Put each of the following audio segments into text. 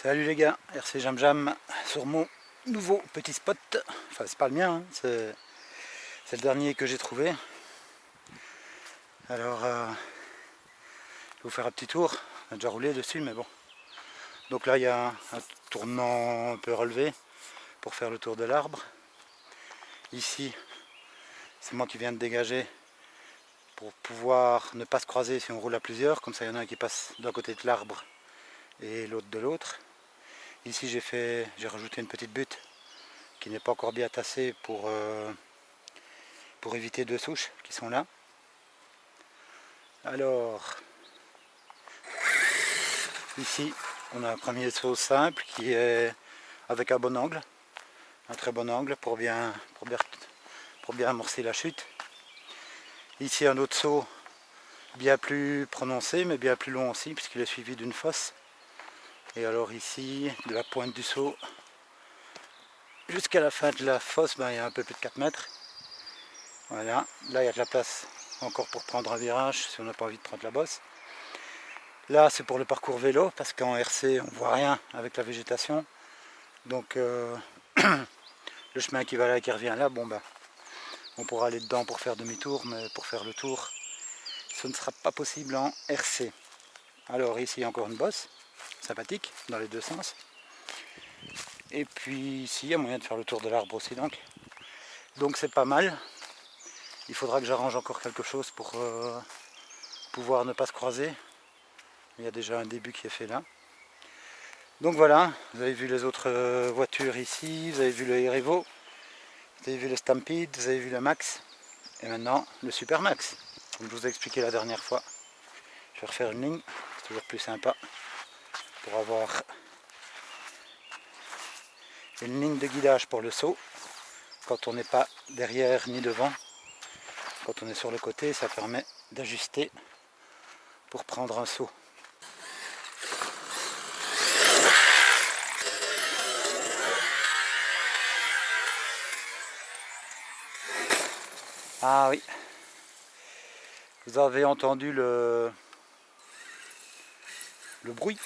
Salut les gars, RC Jam Jam sur mon nouveau petit spot. Enfin c'est pas le mien, hein, c'est le dernier que j'ai trouvé. Alors je vais vous faire un petit tour. On a déjà roulé dessus mais bon. Donc là il y a un tournant un peu relevé pour faire le tour de l'arbre. Ici c'est moi qui viens de dégager pour pouvoir ne pas se croiser si on roule à plusieurs. Comme ça il y en a un qui passe d'un côté de l'arbre et l'autre de l'autre. Ici j'ai rajouté une petite butte qui n'est pas encore bien tassée pour éviter deux souches qui sont là. Alors ici on a un premier saut simple qui est avec un bon angle, un très bon angle pour bien amorcer la chute. Ici un autre saut bien plus prononcé mais bien plus long aussi puisqu'il est suivi d'une fosse. Et alors ici de la pointe du saut jusqu'à la fin de la fosse, il y a un peu plus de 4 mètres. Voilà, là il y a de la place encore pour prendre un virage si on n'a pas envie de prendre la bosse. Là c'est pour le parcours vélo parce qu'en RC on voit rien avec la végétation. Donc le chemin qui va là et qui revient là, on pourra aller dedans pour faire demi-tour, mais pour faire le tour ce ne sera pas possible en RC. Alors ici encore une bosse, sympathique dans les deux sens. Et puis ici il y a moyen de faire le tour de l'arbre aussi donc c'est pas mal. Il faudra que j'arrange encore quelque chose pour pouvoir ne pas se croiser. Il y a déjà un début qui est fait là. Donc voilà, vous avez vu les autres voitures ici, vous avez vu le Erevo, vous avez vu le Stampede, vous avez vu le Max, et maintenant le Super Max. Comme je vous ai expliqué la dernière fois, je vais refaire une ligne, c'est toujours plus sympa pour avoir une ligne de guidage pour le saut, quand on n'est pas derrière ni devant. Quand on est sur le côté, ça permet d'ajuster pour prendre un saut. Ah oui, vous avez entendu le bruit.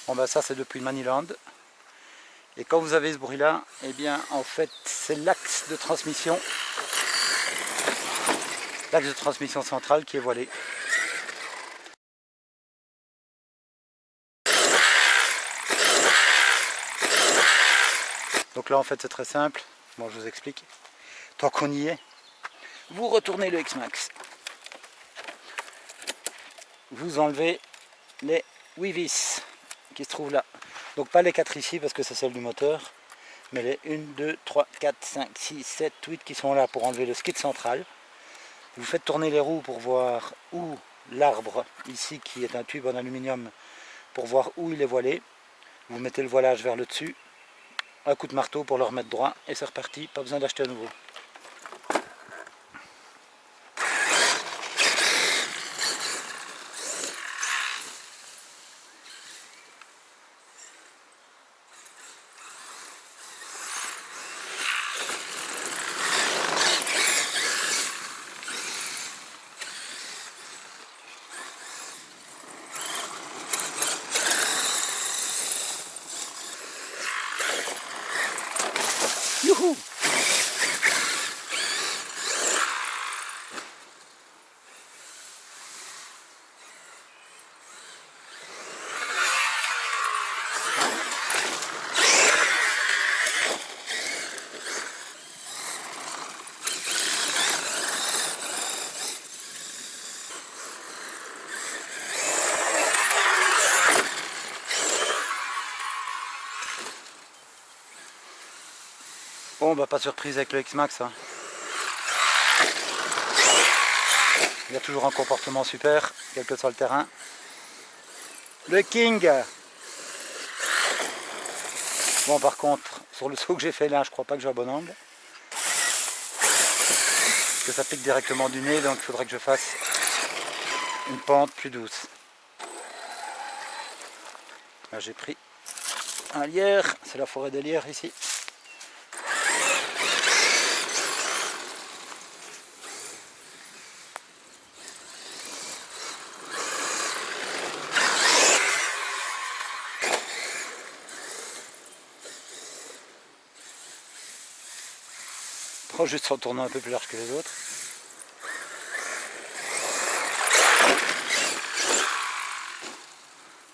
Bon ça c'est depuis le Maniland. Et quand vous avez ce bruit là, eh bien en fait c'est l'axe de transmission central qui est voilé. Donc là en fait c'est très simple, bon je vous explique. Tant qu'on y est, vous retournez le X-Max. Vous enlevez les 8 vis qui se trouvent là. Donc pas les 4 ici parce que c'est celle du moteur, mais les 1, 2, 3, 4, 5, 6, 7, 8 qui sont là pour enlever le skid central. Vous faites tourner les roues pour voir où l'arbre, ici qui est un tube en aluminium, pour voir où il est voilé. Vous mettez le voilage vers le dessus, un coup de marteau pour le remettre droit et c'est reparti, pas besoin d'acheter à nouveau. Youhou! Bon pas de surprise avec le X-Max, hein. Il y a toujours un comportement super, quel que soit le terrain. Le King. Bon par contre, sur le saut que j'ai fait là, je crois pas que j'ai un bon angle. Parce que ça pique directement du nez, donc il faudrait que je fasse une pente plus douce. Là j'ai pris un lierre, c'est la forêt des lierres ici. Oh, juste en tournant un peu plus large que les autres.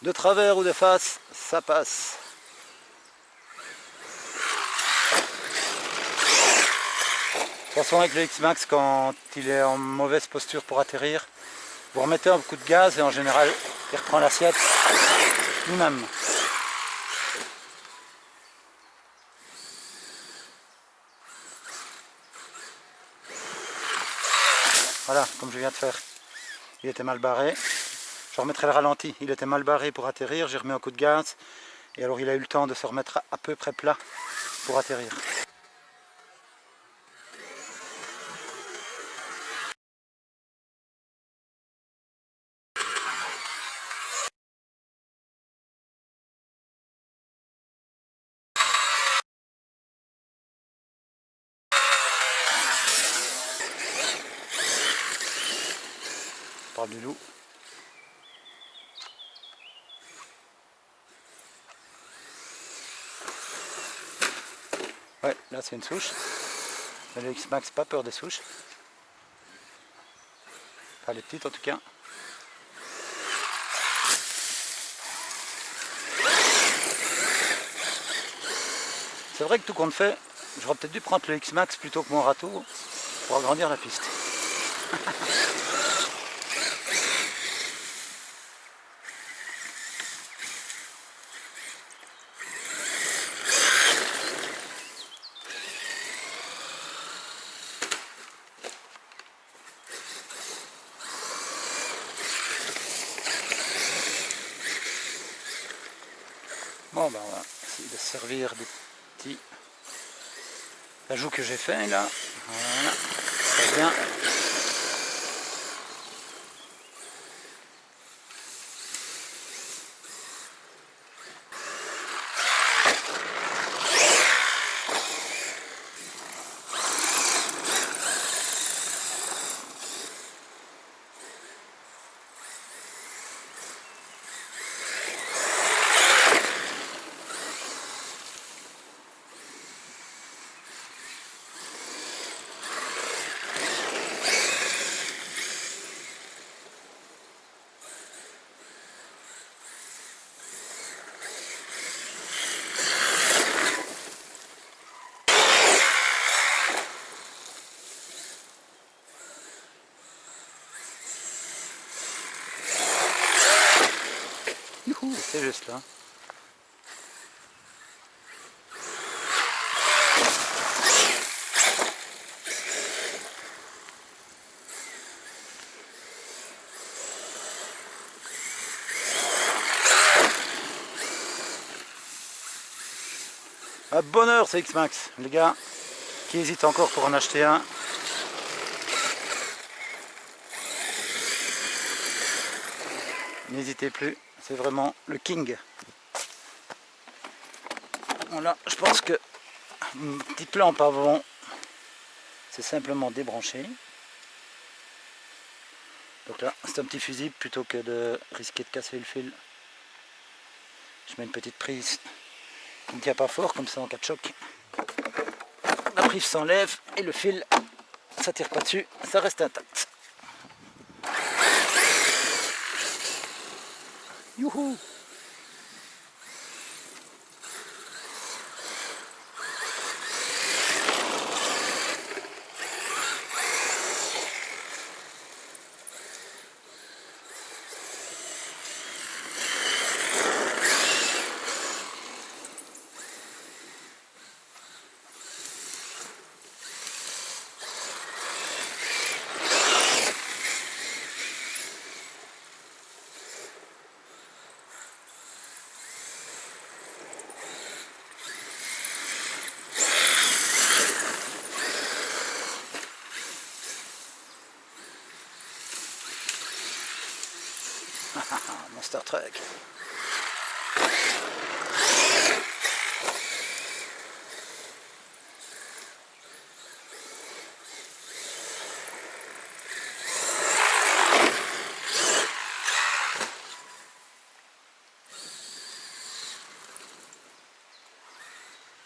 De travers ou de face, ça passe. De toute façon, avec le X-Max, quand il est en mauvaise posture pour atterrir, vous remettez un coup de gaz et en général, il reprend l'assiette lui-même. Voilà, comme je viens de faire. Il était mal barré. Je remettrai le ralenti. Il était mal barré pour atterrir. J'ai remis un coup de gaz. Et alors il a eu le temps de se remettre à peu près plat pour atterrir. Je parle du loup. Ouais, là c'est une souche. Mais le X-Max, pas peur des souches. Enfin les petites en tout cas. C'est vrai que tout compte fait, j'aurais peut-être dû prendre le X-Max plutôt que mon râteau pour agrandir la piste. Bon ben on va essayer de servir des petits ajouts que j'ai fait là. Voilà, très bien. Youhou, c'est juste là. À bonne heure c'est X-Max, les gars qui hésitent encore pour en acheter un. N'hésitez plus, c'est vraiment le king. Voilà, je pense que une petite lampe avant, c'est simplement débranché. Donc là, c'est un petit fusible plutôt que de risquer de casser le fil. Je mets une petite prise qui ne tient pas fort, comme ça en cas de choc. La prise s'enlève et le fil, ça tire pas dessus, ça reste intact. Youhou! Mon Star Trek.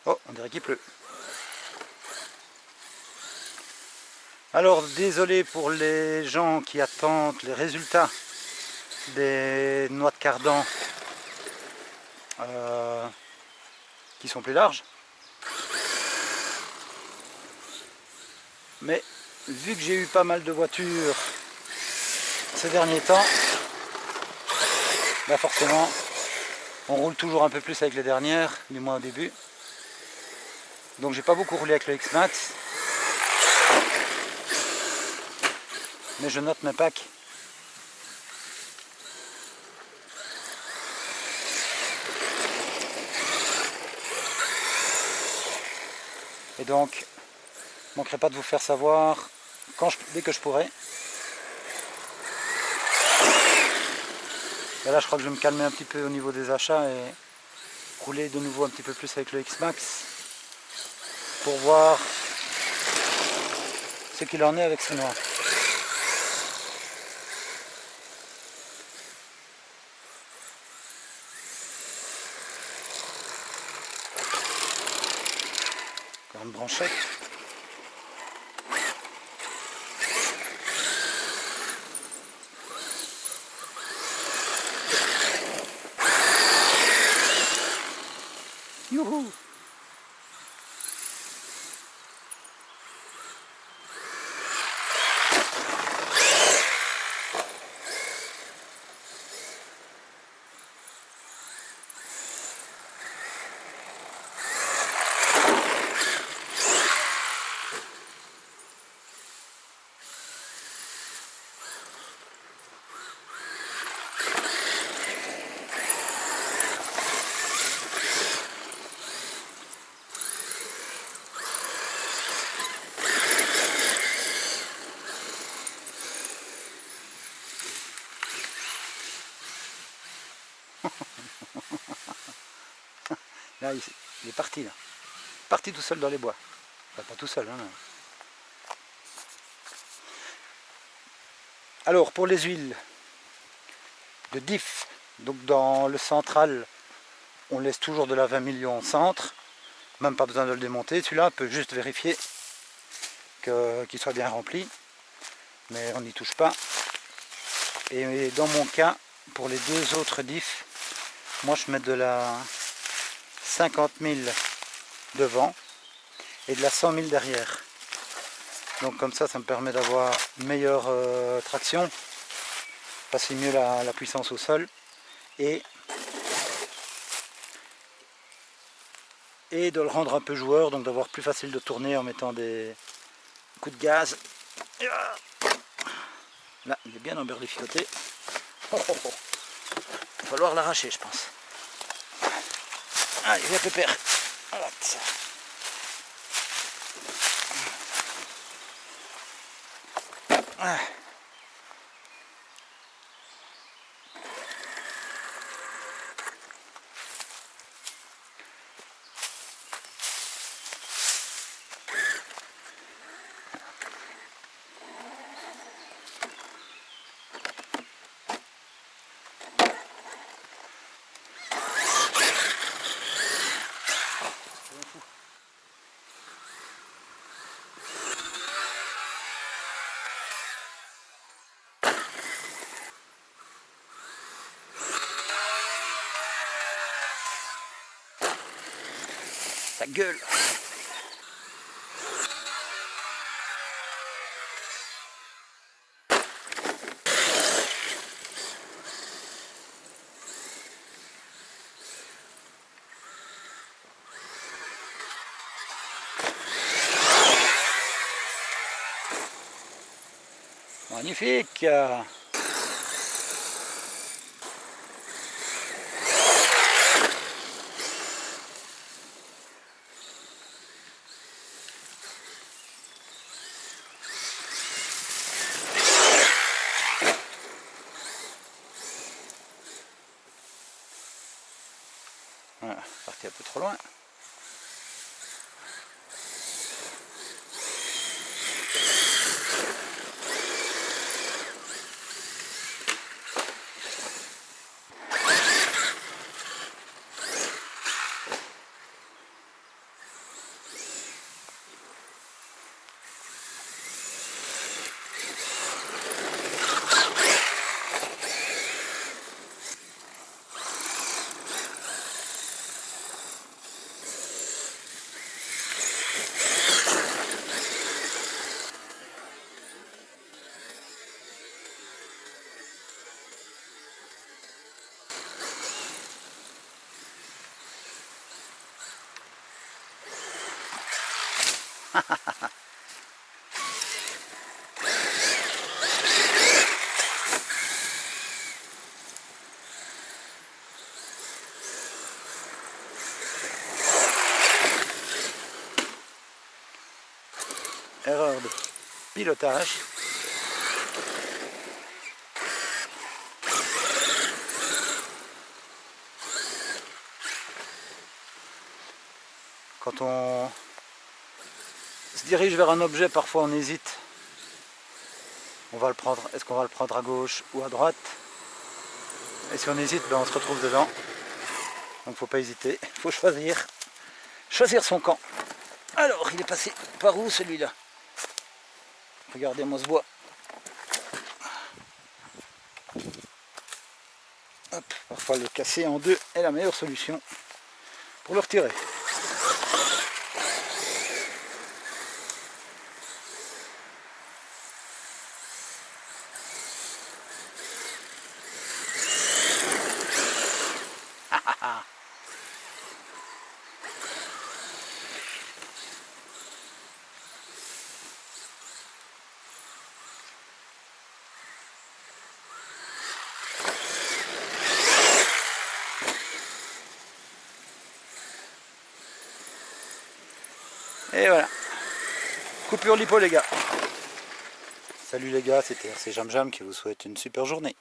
Oh, on dirait qu'il pleut. Alors désolé pour les gens qui attendent les résultats des noix de cardan qui sont plus larges. Mais vu que j'ai eu pas mal de voitures ces derniers temps, bah forcément on roule toujours un peu plus avec les dernières, du moins au début. Donc j'ai pas beaucoup roulé avec le X-Max. Mais je note mes packs. Et donc, je ne manquerai pas de vous faire savoir dès que je pourrai. Et là, je crois que je vais me calmer un petit peu au niveau des achats et rouler de nouveau un petit peu plus avec le X-Max pour voir ce qu'il en est avec ces noix. Encore une branchette. Youhou! Là, il est parti là. Parti tout seul dans les bois. Enfin, pas tout seul, hein. Alors, pour les huiles de diff, donc dans le central, on laisse toujours de la 20 millions centre. Même pas besoin de le démonter. Celui-là, on peut juste vérifier qu'il soit bien rempli. Mais on n'y touche pas. Et dans mon cas, pour les deux autres diffs, moi je mets de la 50 000 devant et de la 100 000 derrière. Donc comme ça me permet d'avoir une meilleure traction, passer mieux la puissance au sol et de le rendre un peu joueur, donc d'avoir plus facile de tourner en mettant des coups de gaz. Là, il est bien emberlificoté. Oh, oh, oh. Il va falloir l'arracher, je pense. Allez, viens pépère. Voilà. Ah. Ça gueule. Magnifique. Voilà, parti un peu trop loin. Erreur de pilotage. Quand on se dirige vers un objet, parfois on hésite. On va le prendre, est-ce qu'on va le prendre à gauche ou à droite? Et si on hésite, ben on se retrouve dedans. Donc il ne faut pas hésiter, il faut choisir son camp. Alors, il est passé par où celui-là? Regardez-moi ce bois. Hop, parfois le casser en deux est la meilleure solution pour le retirer. Et voilà, coupure lipo les gars. Salut les gars, c'était RC Jam Jam qui vous souhaite une super journée.